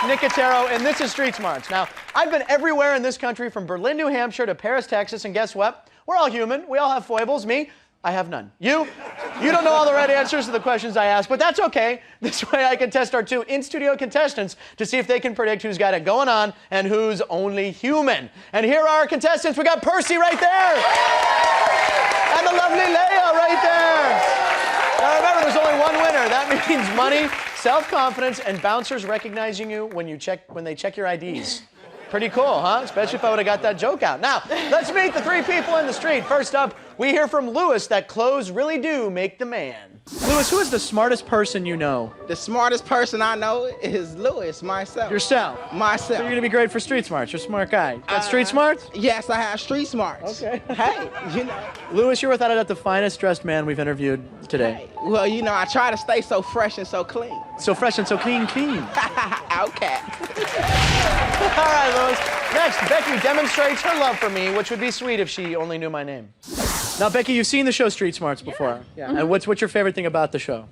Frank Nicotero, and this is Street Smarts. Now, I've been everywhere in this country, from Berlin, New Hampshire to Paris, Texas, and guess what? We're all human. We all have foibles. Me, I have none. You don't know all the right answers to the questions I ask, but that's okay. This way I can test our two in-studio contestants to see if they can predict who's got it going on and who's only human. And here are our contestants. We got Percy right there. And the lovely Leah right there. Now remember, there's only one winner. That means money, self-confidence, and bouncers recognizing you when they check your IDs. Pretty cool, huh? Especially if I would have got that joke out. Now, let's meet the three people in the street. First up, we hear from Lewis that clothes really do make the man. Lewis, who is the smartest person you know? The smartest person I know is Lewis, myself. Yourself? Myself. So you're going to be great for Street Smarts. You're a smart guy. Got Street Smarts? Yes, I have Street Smarts. Okay. Hey, you know. Lewis, you're without a doubt the finest dressed man we've interviewed today. Hey, well, you know, I try to stay so fresh and so clean. So fresh and so clean. Okay. All right, Lewis. Next, Becky demonstrates her love for me, which would be sweet if she only knew my name. Now, Becky, you've seen the show Street Smarts before. Yeah. And what's your favorite thing about the show?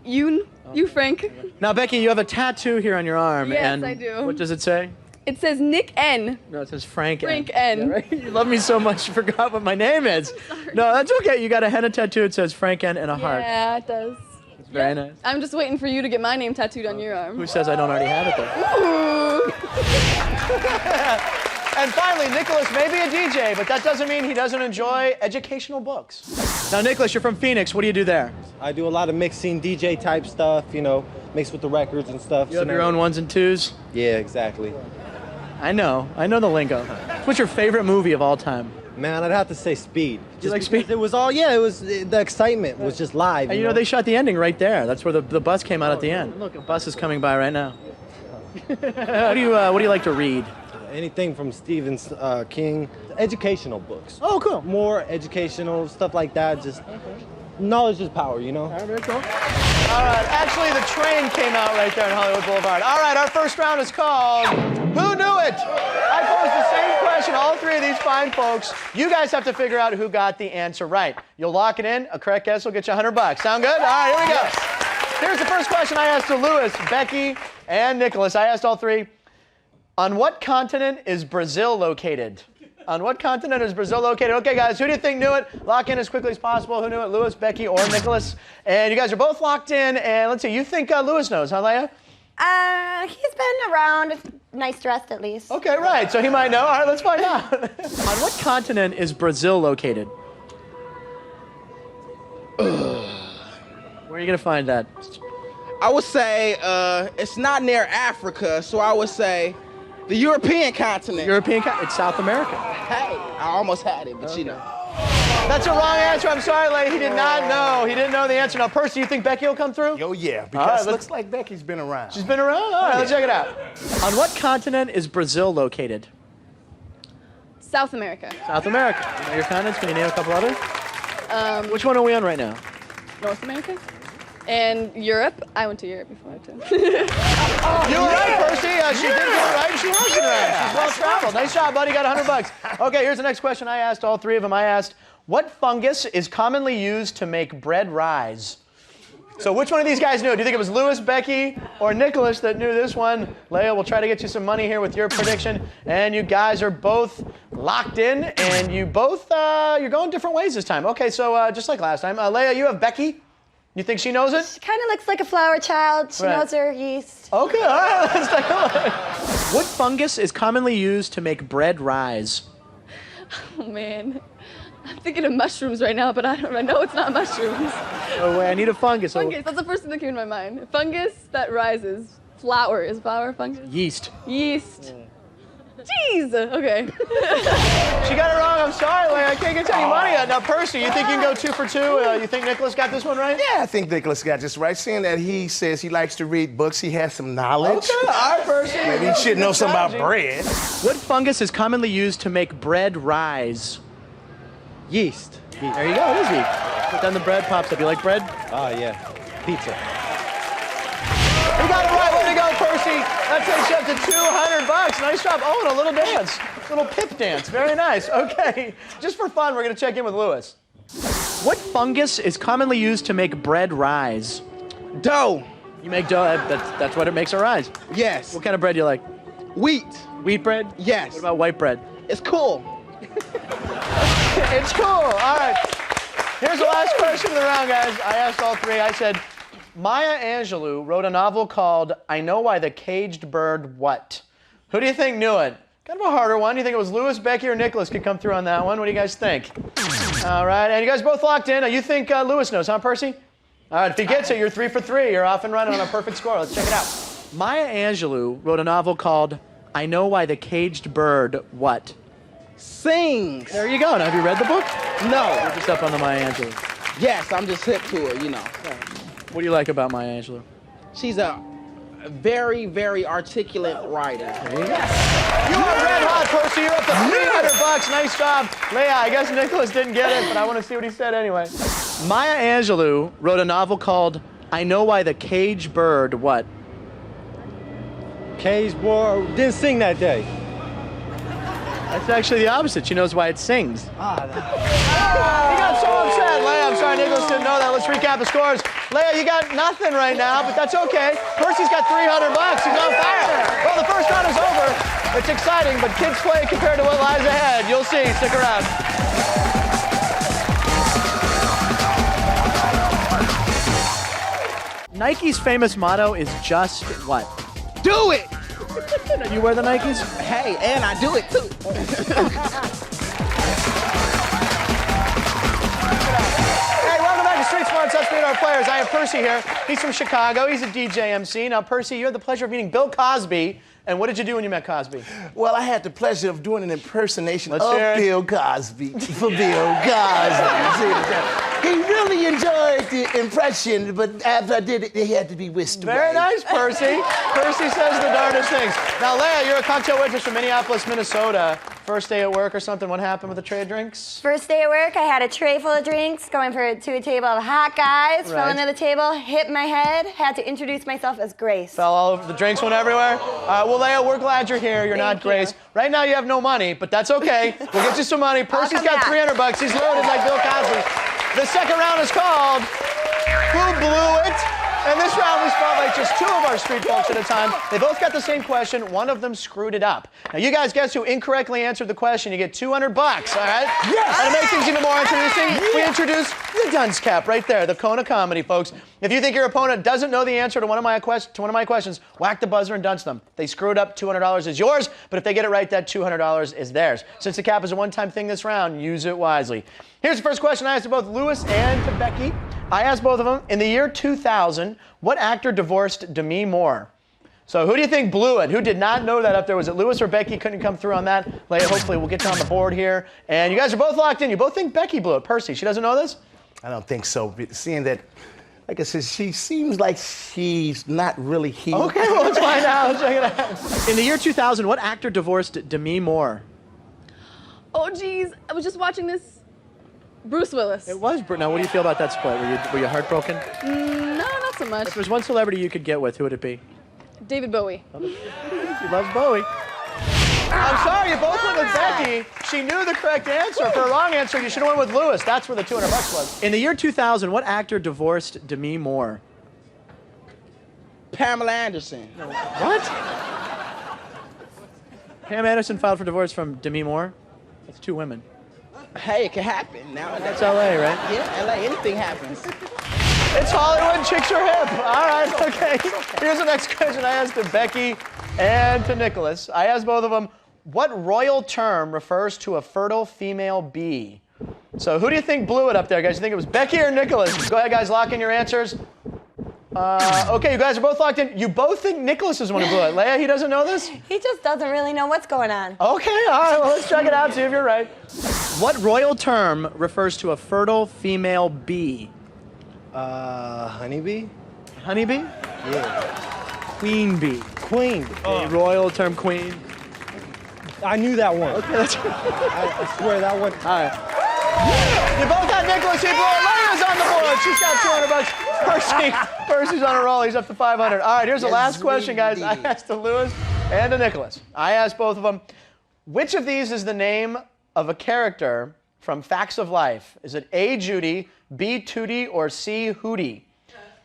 You, Frank. Now, Becky, you have a tattoo here on your arm. Yes, and I do. What does it say? It says Nick N. No, it says Frank N. Frank N. Yeah, right? You love me so much you forgot what my name is. No, that's okay. You got a henna tattoo. It says Frank N and a heart. Yeah, it does. It's very nice. I'm just waiting for you to get my name tattooed on your arm. Who says I don't already have it there? Ooh. And finally, Nicholas may be a DJ, but that doesn't mean he doesn't enjoy educational books. Now, Nicholas, you're from Phoenix. What do you do there? I do a lot of mixing, DJ type stuff, you know, mixed with the records and stuff. You have your own ones and twos? Yeah, exactly. I know the lingo. What's your favorite movie of all time? Man, I'd have to say Speed. You like Speed? It was all, the excitement was just live. And you know, they shot the ending right there. That's where the bus came out at the end. Look, a bus is coming by right now. What do you like to read? Anything from Stephen King, educational books. Oh, cool. More educational, stuff like that, just knowledge is power, you know? All right, very cool. All right, actually the train came out right there on Hollywood Boulevard. All right, our first round is called Who Knew It? I posed the same question to all three of these fine folks. You guys have to figure out who got the answer right. You'll lock it in. A correct guess will get you $100. Sound good? All right, here we go. Here's the first question I asked to Lewis, Becky, and Nicholas. I asked all three. On what continent is Brazil located? On what continent is Brazil located? Okay, guys, who do you think knew it? Lock in as quickly as possible. Who knew it? Lewis, Becky, or Nicholas? And you guys are both locked in. And let's see, you think Lewis knows, huh, Leah? He's been around, nice dressed at least. Okay, right. So he might know. All right, let's find out. On what continent is Brazil located? Where are you gonna find that? I would say it's not near Africa, so I would say the European continent. It's South America. Hey, I almost had it, but you know. That's a wrong answer. I'm sorry, Leah. He did not know. He didn't know the answer. Now, Percy, you think Becky will come through? Oh, yeah, because it looks like Becky's been around. She's been around? All right, let's check it out. On what continent is Brazil located? South America. South America. You know your continents? Can you name a couple others? Which one are we on right now? North America. And Europe. I went to Europe before too. You were right, Percy. She did get it right. She was right. She's well traveled. Nice job, buddy. Got $100. Okay, here's the next question I asked all three of them. I asked, what fungus is commonly used to make bread rise? So which one of these guys knew? Do you think it was Lewis, Becky, or Nicholas that knew this one? Leah, we'll try to get you some money here with your prediction. And you guys are both locked in, and you both, you're going different ways this time. Okay, so just like last time. Leah, you have Becky. You think she knows it? She kind of looks like a flower child. She knows her yeast. Okay, all right, let's take a look. What fungus is commonly used to make bread rise? Oh man, I'm thinking of mushrooms right now, but I know it's not mushrooms. Oh wait, I need a fungus. Fungus, that's the first thing that came to my mind. Fungus that rises. Flour, is flour fungus? Yeast. Yeast. Jeez, okay. She got it wrong, I'm sorry, Leah. I can't get you any money. Now, Percy, you think you can go 2 for 2? You think Nicholas got this one right? Yeah, I think Nicholas got this right. Seeing that he says he likes to read books, he has some knowledge. Okay, all right, Percy. Maybe he should know something about bread. What fungus is commonly used to make bread rise? Yeast. There you go, it is yeast. Put down the bread, pops up. You like bread? Oh, yeah. Pizza. You got it right. Way to go, Percy. That takes you up to $200. Nice job. Oh, and a little dance. A little pip dance. Very nice. Okay. Just for fun, we're going to check in with Lewis. What fungus is commonly used to make bread rise? Dough. You make dough. That's what it makes it rise. Yes. What kind of bread do you like? Wheat. Wheat bread? Yes. What about white bread? It's cool. It's cool. All right. Here's the last question of the round, guys. I asked all three. I said, Maya Angelou wrote a novel called I Know Why the Caged Bird What? Who do you think knew it? Kind of a harder one. Do you think it was Lewis, Becky, or Nicholas could come through on that one? What do you guys think? All right. And you guys both locked in. You think Lewis knows, huh, Percy? All right. If he gets it, you're 3 for 3. You're off and running on a perfect score. Let's check it out. Maya Angelou wrote a novel called I Know Why the Caged Bird What? Sings. There you go. Now, have you read the book? No. You're just up on the Maya Angelou. Yes, I'm just hip to it, you know. What do you like about Maya Angelou? She's a very, very articulate writer. There you go. You are red hot, Percy. You're up to $300. Nice job. Leah, I guess Nicholas didn't get it, but I want to see what he said anyway. Maya Angelou wrote a novel called I Know Why the Caged Bird What? Caged boy didn't sing that day. That's actually the opposite. She knows why it sings. He got so upset. Leah, I'm sorry Nicholas didn't know that. Let's recap the scores. Leah, you got nothing right now, but that's okay. Percy's got $300. He's on fire. Well, the first round is over. It's exciting, but kids play compared to what lies ahead. You'll see. Stick around. Nike's famous motto is just what? Do it! You wear the Nikes? Hey, and I do it too. Hey, welcome back to Street Smarts. Let's meet our players. I have Percy here. He's from Chicago. He's a DJ MC. Now, Percy, you had the pleasure of meeting Bill Cosby. And what did you do when you met Cosby? Well, I had the pleasure of doing an impersonation Let's hear of it. Bill Cosby for Bill Cosby. He really enjoyed the impression, but after I did it, he had to be whisked away. Very nice, Percy. Percy says the darndest things. Now, Leah, you're a cocktail waitress from Minneapolis, Minnesota. First day at work or something, what happened with the tray of drinks? First day at work, I had a tray full of drinks, going to a table of hot guys, fell Right. into the table, hit my head, had to introduce myself as Grace. Fell all over, the drinks went everywhere. Well, Leah, we're glad you're here. You're not Thank you. Grace. Right now, you have no money, but that's okay. We'll get you some money. Percy's got come $300. He's loaded like Bill Cosby. The second round is called Who Blew It? And this round, we spotlight just 2 of our street folks at a time. They both got the same question. One of them screwed it up. Now, you guys guess who incorrectly answered the question. You get $200, all right? Yes! And to make things even more introducing, we introduce the dunce cap right there, the cone of comedy, folks. If you think your opponent doesn't know the answer to one of my questions, whack the buzzer and dunce them. They screwed up, $200 is yours, but if they get it right, that $200 is theirs. Since the cap is a one-time thing this round, use it wisely. Here's the first question I asked to both Lewis and to Becky. I asked both of them, in the year 2000, what actor divorced Demi Moore? So who do you think blew it? Who did not know that up there? Was it Lewis or Becky? Couldn't come through on that. Leah, hopefully we'll get you on the board here. And you guys are both locked in. You both think Becky blew it. Percy, she doesn't know this? I don't think so. But seeing that, like I said, she seems like she's not really here. Okay, well, let's find out. Let's check it out. In the year 2000, what actor divorced Demi Moore? Oh, geez. I was just watching this. Bruce Willis. It was. Now, what do you feel about that split? Were you heartbroken? No, not so much. If there's one celebrity you could get with, who would it be? David Bowie. He loves Bowie. I'm sorry, you both went with Becky. She knew the correct answer. For a wrong answer, you should have went with Lewis. That's where the $200 was. In the year 2000, what actor divorced Demi Moore? Pamela Anderson. What? Pam Anderson filed for divorce from Demi Moore? That's 2 women. Hey, it can happen. Now That's LA, right? Yeah, LA, anything happens. It's Hollywood, chicks are hip. All right, okay. Here's the next question I asked to Becky and to Nicholas. I asked both of them, what royal term refers to a fertile female bee? So who do you think blew it up there, guys? You think it was Becky or Nicholas? Go ahead, guys, lock in your answers. Okay, you guys are both locked in. You both think Nicholas is the one who blew it. Leah, he doesn't know this? He just doesn't really know what's going on. Okay, all right, well, let's check it out, see if you're right. What royal term refers to a fertile female bee? Honeybee? Honeybee? Yeah. Queen bee. Queen. The royal term queen. I knew that one. Okay, that's I swear that one. all right. You both got Nicholas. He blew it. Leah's on the board. She's got $200. Percy's on a roll. He's up to 500. All right, here's the last question, guys. I asked to Lewis and to Nicholas. I asked both of them, which of these is the name of a character from Facts of Life? Is it A, Judy, B, Tootie, or C, Hootie?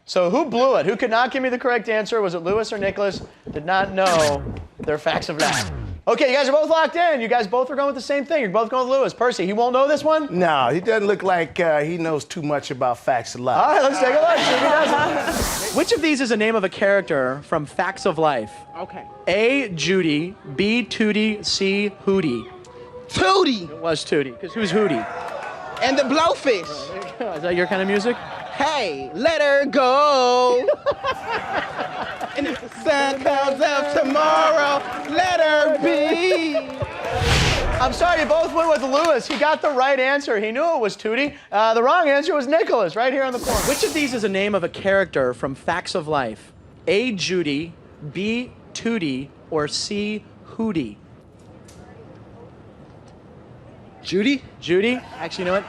So who blew it? Who could not give me the correct answer? Was it Lewis or Nicholas? Did not know their facts of life. Okay, you guys are both locked in. You guys both are going with the same thing. You're both going with Lewis. Percy, he won't know this one? No, he doesn't look like he knows too much about facts of life. All right, let's take a look. See if he doesn't. Which of these is a name of a character from Facts of Life? Okay. A, Judy, B, Tootie, C, Hootie. Tootie It was Tootie, because who's Hootie? and the blowfish. Is that your kind of music? Hey, let her go. And if the sun comes up tomorrow, let her be. I'm sorry, you both went with Lewis. He got the right answer. He knew it was Tootie. The wrong answer was Nicholas, right here on the corner. Which of these is a name of a character from Facts of Life? A, Judy, B, Tootie, or C, Hootie? Judy? Judy? Actually, you know what?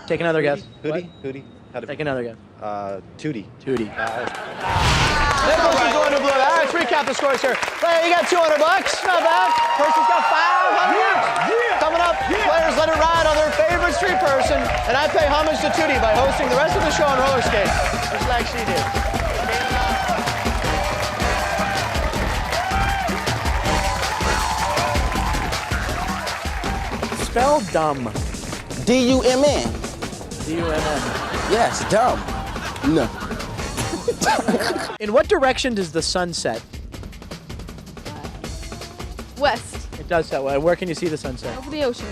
Take another guess. Hootie? Hootie? Take another guess. Tootie. Tootie. Nicholas is going to blue. All right, let's recap the scores here. Leah, you got $200. Not bad. Percy's got $500. Coming up, players let it ride on their favorite street person. And I pay homage to Tootie by hosting the rest of the show on roller skates, just like she did. Spell dumb. D-U-M-N. D-U-M-N. Yes, dumb. No. In what direction does the sun set? West. It does set. Where can you see the sunset? Over the ocean.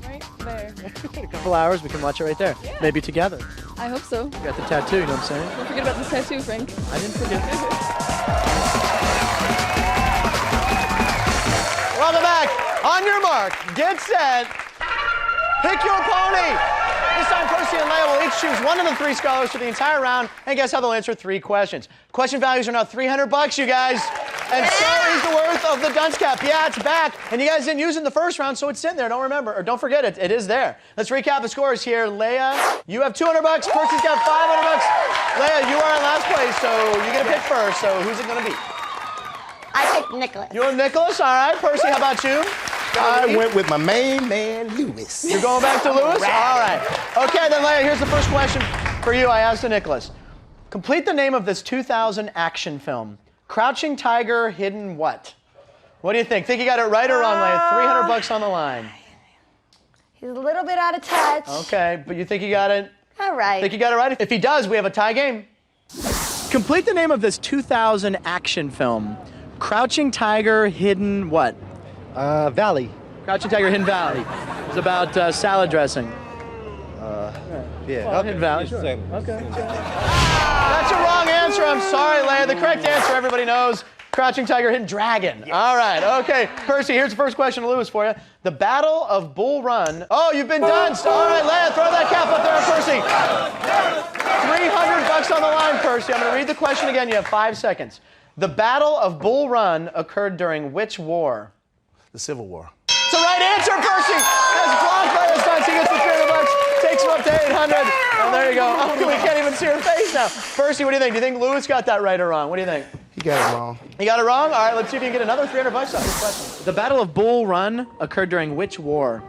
Right there. In a couple hours, we can watch it right there. Yeah. Know together. I hope so. You got the tattoo, you know what I'm saying? Don't forget about this tattoo, Frank. I didn't forget. Welcome back. On your mark, get set, pick your pony. This time, Percy and Leah will each choose one of the three scholars for the entire round, and guess how they'll answer 3 questions. Question values are now $300, you guys. And so is the worth of the dunce cap. Yeah, it's back. And you guys didn't use it in the first round, so it's sitting there. Don't forget it. It is there. Let's recap the scores here. Leah, you have $200. Percy's got $500. Leah, you are in last place, so you get to pick first. So who's it going to be? I picked Nicholas. You're Nicholas. All right. Percy, how about you? I went with my main man, Lewis. You're going back to Lewis? All right. Okay, then, Leah, here's the first question for you. I asked to Nicholas. Complete the name of this 2000 action film. Crouching Tiger, Hidden what? What do you think? Think you got it right or wrong, Leah? $300 on the line. He's a little bit out of touch. Okay, but you think you got it? All right. Think you got it right? If he does, we have a tie game. Complete the name of this 2000 action film. Crouching Tiger, Hidden what? Valley. Crouching Tiger, Hidden Valley. It's about salad dressing. Yeah. Well, Hidden Valley. Sure. Okay. That's a wrong answer. I'm sorry, Leah. The correct answer, everybody knows. Crouching Tiger, Hidden Dragon. Yes. All right. Okay. Percy, here's the first question to Lewis for you. The Battle of Bull Run. Oh, you've been dunced. All right, Leah, throw that cap up there, Percy. $300 on the line, Percy. I'm going to read the question again. You have 5 seconds. The Battle of Bull Run occurred during which war? The Civil War. It's the right answer, Percy. That's blocked by his dunce. He gets the $300, takes him up to $800. And there you go. Oh, we can't even see her face now. Percy, what do you think? Do you think Lewis got that right or wrong? What do you think? He got it wrong. You got it wrong? All right, let's see if you can get another $300 off this question. The Battle of Bull Run occurred during which war?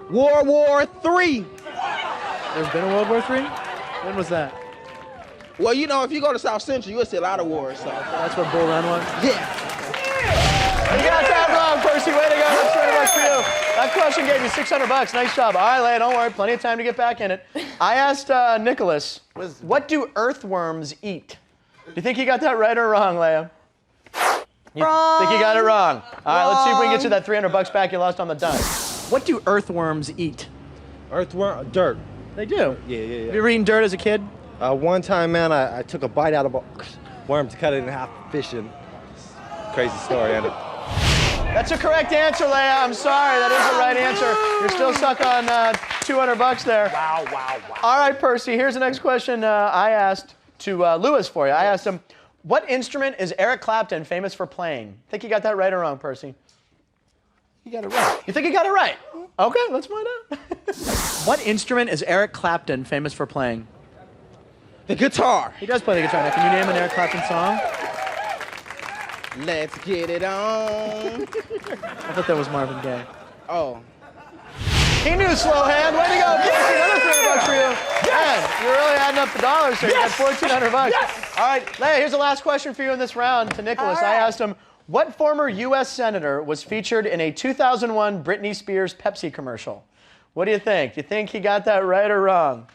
World War III. There's been a World War III? When was that? Well, you know, if you go to South Central, you'll see a lot of wars. So That's what Bull Run was? yeah. You got that wrong, Percy. Way to go. That's $300 for you. That question gave you $600. Nice job. All right, Leah, don't worry. Plenty of time to get back in it. I asked Nicholas, what do earthworms eat? Do you think you got that right or wrong, Leah? You Wrong. think you got it wrong? All right, let's see if we can get you that $300 back you lost on the dunce. What do earthworms eat? Earthworm, dirt. They do. Yeah. Have you ever eaten dirt as a kid? One time, man, I took a bite out of a worm to cut it in half fishing. Crazy story, ain't it? That's a correct answer, Leah. I'm sorry, that is the right answer. You're still stuck on $200 there. Wow. All right, Percy, here's the next question I asked to Lewis for you. I asked him, what instrument is Eric Clapton famous for playing? Think you got that right or wrong, Percy? You got it right. You think you got it right? Okay, let's find out. What instrument is Eric Clapton famous for playing? The guitar. He does play the guitar. Now, can you name an Eric Clapton song? Let's get it on. I thought that was Marvin Gaye. Oh. He knew slow hand. Way to go, Percy. Another $300 $1,500 for you. Man, you're really adding up the dollars here. You got $1,400. Yes. All right, Leah, here's the last question for you in this round to Nicholas. All right. I asked him, what former U.S. senator was featured in a 2001 Britney Spears Pepsi commercial? What do you think? Do you think he got that right or wrong?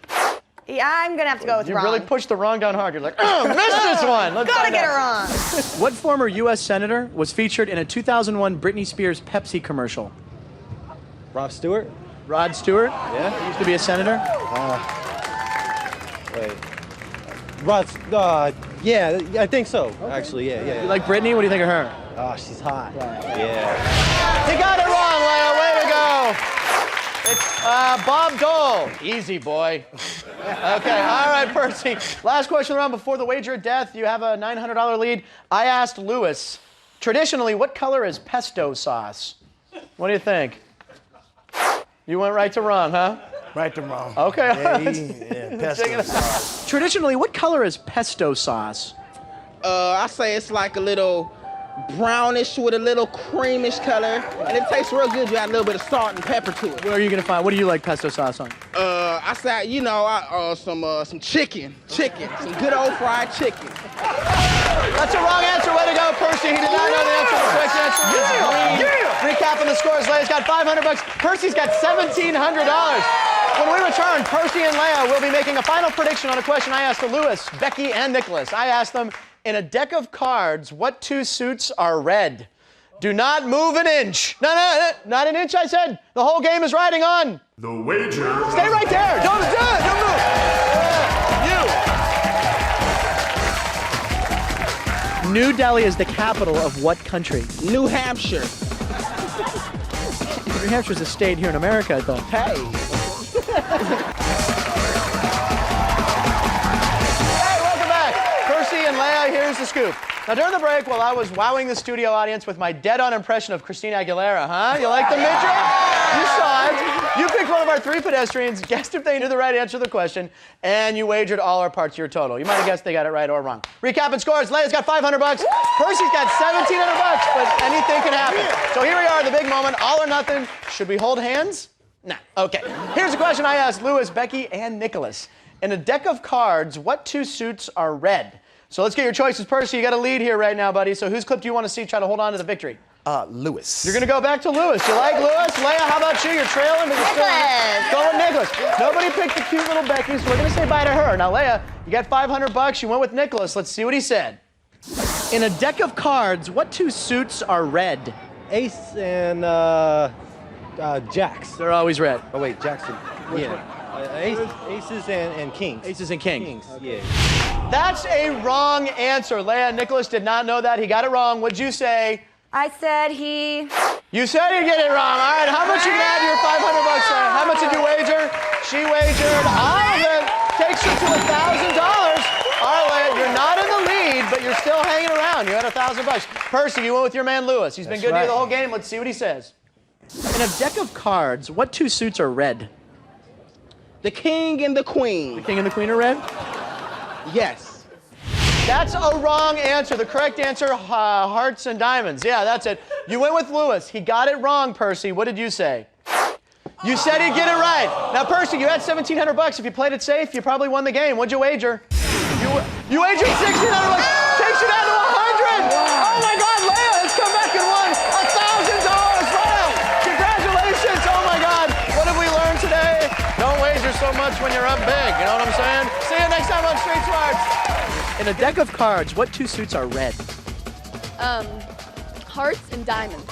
Yeah, I'm going to have to go with You wrong. really pushed the wrong down hard. You're like, oh, missed this one. Let's Gotta find get it out. wrong. What former U.S. senator was featured in a 2001 Britney Spears Pepsi commercial? Rod Stewart? Rod Stewart? Yeah. He used to be a senator. Wait. Yeah, I think so. Actually, yeah. You like Britney? What do you think of her? Oh, she's hot. Yeah. You got it wrong, Leah. Way to go. It's Bob Dole. Easy, boy. Okay, all right, Percy. Last question round before the wager of death. You have a $900 lead. I asked Lewis, traditionally, what color is pesto sauce? What do you think? You went right to wrong, huh? Right to wrong. Okay. Yeah, pesto sauce. Traditionally, what color is pesto sauce? I say it's like a little brownish with a little creamish color, and it tastes real good. You add a little bit of salt and pepper to it. What are you gonna find? What do you like pesto sauce on? I say, some chicken, some good old fried chicken. That's a wrong answer. Way to go, Percy. He did not know the answer. The correct answer is green. Recapping the scores, Leah's got $500. Percy's got $1,700. When we return, Percy and Leah will be making a final prediction on a question I asked to Lewis, Becky, and Nicholas. I asked them, in a deck of cards, what two suits are red? Do not move an inch. No, not an inch, I said. The whole game is riding on. The wager. Stay right there. Don't move. New Delhi is the capital of what country? New Hampshire. New Hampshire's a state here in America, I thought. Hey. Hey, welcome back. Percy and Leah, here's the scoop. Now, during the break, while I was wowing the studio audience with my dead-on impression of Christina Aguilera, huh? You like the midget? You saw it. You picked one of our three pedestrians, guessed if they knew the right answer to the question, and you wagered all or parts of your total. You might have guessed they got it right or wrong. Recapping scores, Leah's got $500, Percy's got $1,700, but anything can happen. So here we are, the big moment, all or nothing. Should we hold hands? Nah. Okay. Here's a question I asked Lewis, Becky, and Nicholas. In a deck of cards, what two suits are red? So let's get your choices. Percy, you got a lead here right now, buddy. So whose clip do you want to see try to hold on to the victory? Lewis. You're going to go back to Lewis. You like Lewis? Leah, how about you? You're trailing, but you're still... Nicholas. Go with Nicholas. Nobody picked the cute little Becky, so we're going to say bye to her. Now, Leah, you got $500. You went with Nicholas. Let's see what he said. In a deck of cards, what two suits are red? Ace and Jacks. They're always red. Oh wait, Jackson. Yeah. Aces and kings. Aces and kings. Yeah. That's a wrong answer. Leah, Nicholas did not know that. He got it wrong. What'd you say? I said he... You said you get it wrong. All right, how much you got your $500, Leah? How much did you wager? She wagered all of it. Takes you to $1,000. All right, Leah, you're not in the lead, but you're still hanging around. You had $1,000. Percy, you went with your man Lewis. He's been good to you the whole game. Let's see what he says. In a deck of cards, what two suits are red? The king and the queen. The king and the queen are red? Yes. That's a wrong answer. The correct answer, hearts and diamonds. Yeah, that's it. You went with Lewis. He got it wrong, Percy. What did you say? You said he'd get it right. Now, Percy, you had $1,700. If you played it safe, you probably won the game. What'd you wager? You wagered $1,600. Takes you down to $100. Oh my God, Leah has come back and won $1,000. Wow! Congratulations! Oh my God, what have we learned today? Don't wager so much when you're up big. You know what I'm saying? See you next time on Street Smarts. In a deck of cards, what two suits are red? Hearts and diamonds.